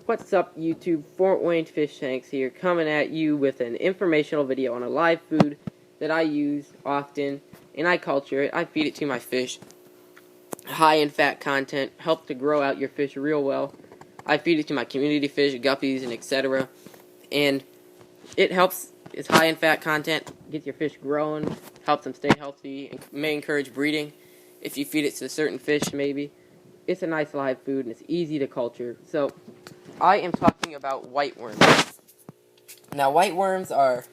What's up, YouTube? Fort Wayne Fish Tanks here, coming at you with an informational video on a live food that I use often, and I culture it. I feed it to my fish. High in fat content, helps to grow out your fish real well. I feed it to my community fish, guppies, and etc. And it helps. It's high in fat content, gets your fish growing, helps them stay healthy, and may encourage breeding. If you feed it to certain fish, maybe. It's a nice live food, and it's easy to culture. So, I am talking about white worms. Now, white worms are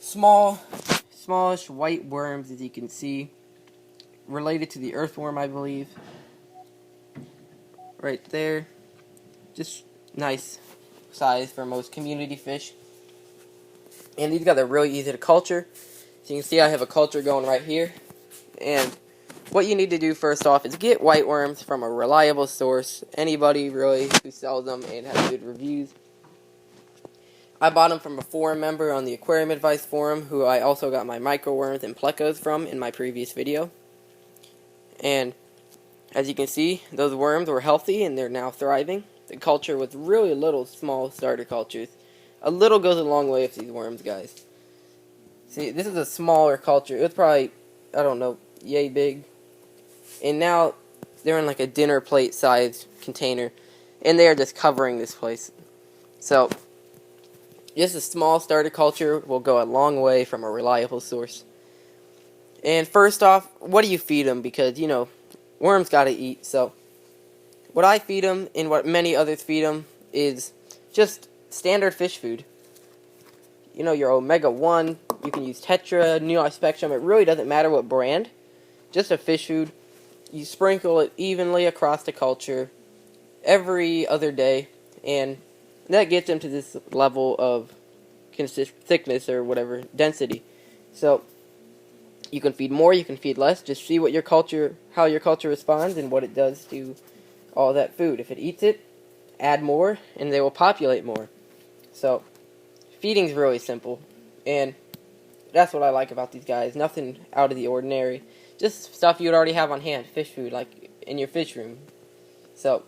smallish white worms, as you can see, related to the earthworm, I believe. Right there. Just nice size for most community fish. And these guys are really easy to culture. So you can see I have a culture going right here. And what you need to do first off is get white worms from a reliable source. Anybody really who sells them and has good reviews. I bought them from a forum member on the Aquarium Advice forum, who I also got my microworms and plecos from in my previous video. And as you can see, those worms were healthy and they're now thriving. The culture was really little small starter cultures. A little goes a long way with these worms, guys. See, this is a smaller culture. It was probably, I don't know, yay big. And now they're in like a dinner plate sized container, and they are just covering this place. So just a small starter culture will go a long way from a reliable source. And first off, what do you feed them? Because, you know, worms gotta eat. So what I feed them and what many others feed them is just standard fish food. You know, your omega-1, you can use Tetra, Neo Spectrum. It really doesn't matter what brand. Just a fish food. You sprinkle it evenly across the culture every other day, and that gets them to this level of thickness or whatever, density. So you can feed more, you can feed less. Just see what your culture, how your culture responds and what it does to all that food. If it eats it, add more, and they will populate more. So feeding's really simple, and that's what I like about these guys. Nothing out of the ordinary. Just stuff you would already have on hand. Fish food, like in your fish room. So,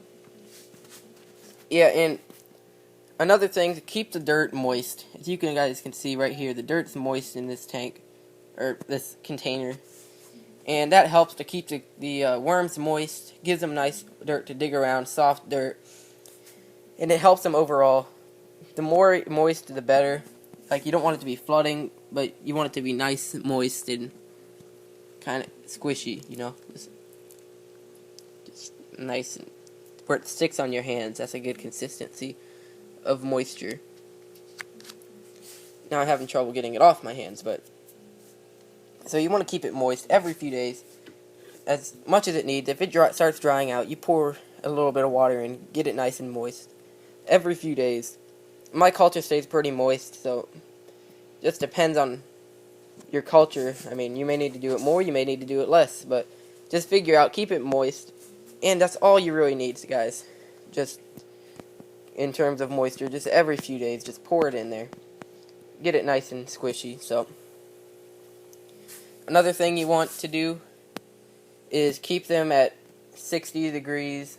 yeah, and another thing, to keep the dirt moist. As you guys can see right here, the dirt's moist in this tank, or this container. And that helps to keep the worms moist, gives them nice dirt to dig around, soft dirt. And it helps them overall. The more moist, the better. Like, you don't want it to be flooding, but you want it to be nice, moist, and kind of squishy, you know, just nice and where it sticks on your hands. That's a good consistency of moisture. Now I'm having trouble getting it off my hands, but so you want to keep it moist every few days, as much as it needs. If it starts drying out, you pour a little bit of water in, get it nice and moist every few days. My culture stays pretty moist, so just depends on your culture. I mean, you may need to do it more, you may need to do it less, but just figure out, keep it moist, and that's all you really need, guys. Just in terms of moisture, just every few days, just pour it in there. Get it nice and squishy. So another thing you want to do is keep them at 60 degrees,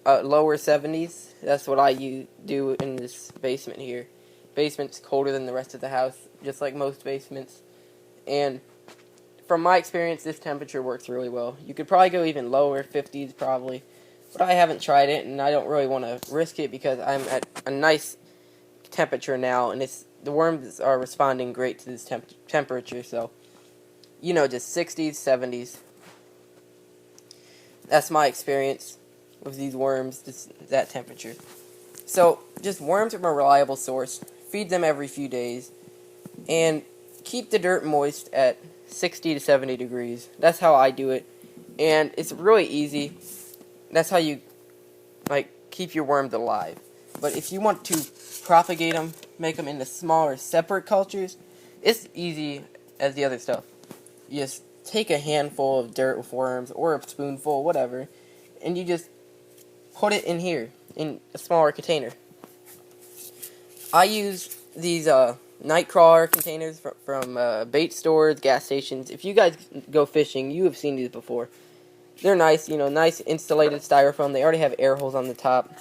lower 70s. That's what I do in this basement here. Basement's colder than the rest of the house, just like most basements. And from my experience, this temperature works really well. You could probably go even lower, 50s probably. But I haven't tried it, and I don't really want to risk it because I'm at a nice temperature now, and the worms are responding great to this temperature. So, you know, just 60s, 70s. That's my experience with these worms, just that temperature. So, just worms from a reliable source. Feed them every few days. And keep the dirt moist at 60 to 70 degrees. That's how I do it. And it's really easy. That's how you, like, keep your worms alive. But if you want to propagate them, make them into smaller, separate cultures, it's easy as the other stuff. You just take a handful of dirt with worms, or a spoonful, whatever, and you just put it in here, in a smaller container. I use these Nightcrawler containers from bait stores, gas stations. If you guys go fishing, you have seen these before. They're nice, you know, nice insulated styrofoam. They already have air holes on the top.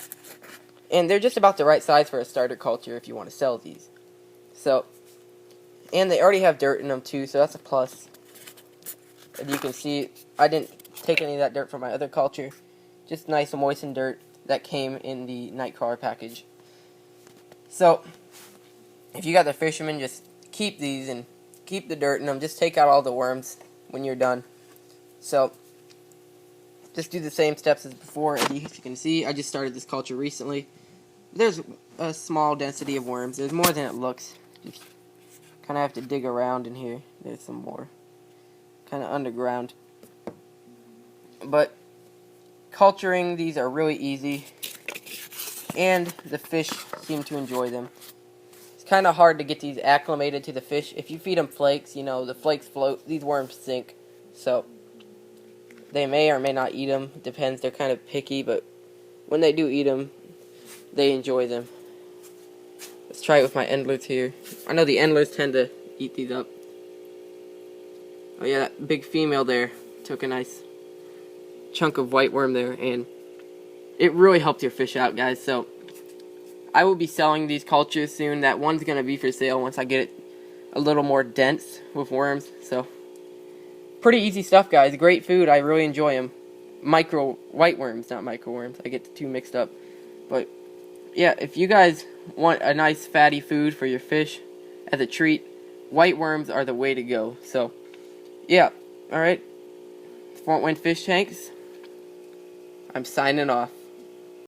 And they're just about the right size for a starter culture if you want to sell these. So, and they already have dirt in them too, so that's a plus. As you can see, I didn't take any of that dirt from my other culture. Just nice moistened dirt that came in the Nightcrawler package. So, if you got the Fisherman, just keep these and keep the dirt in them. Just take out all the worms when you're done. So, just do the same steps as before. As you can see, I just started this culture recently. There's a small density of worms. There's more than it looks. Just kind of have to dig around in here. There's some more. Kind of underground. But culturing these are really easy. And the fish seem to enjoy them. It's kind of hard to get these acclimated to the fish. If you feed them flakes, you know, the flakes float. These worms sink. So, they may or may not eat them. Depends. They're kind of picky, but when they do eat them, they enjoy them. Let's try it with my endlers here. I know the endlers tend to eat these up. Oh yeah, that big female there took a nice chunk of white worm there, and it really helped your fish out, guys. So I will be selling these cultures soon. That one's going to be for sale once I get it a little more dense with worms. So pretty easy stuff, guys. Great food. I really enjoy them. Micro white worms, not micro worms. I get the two mixed up. But yeah, if you guys want a nice fatty food for your fish as a treat, white worms are the way to go. So yeah, alright. Front Wind Fish Tanks, I'm signing off.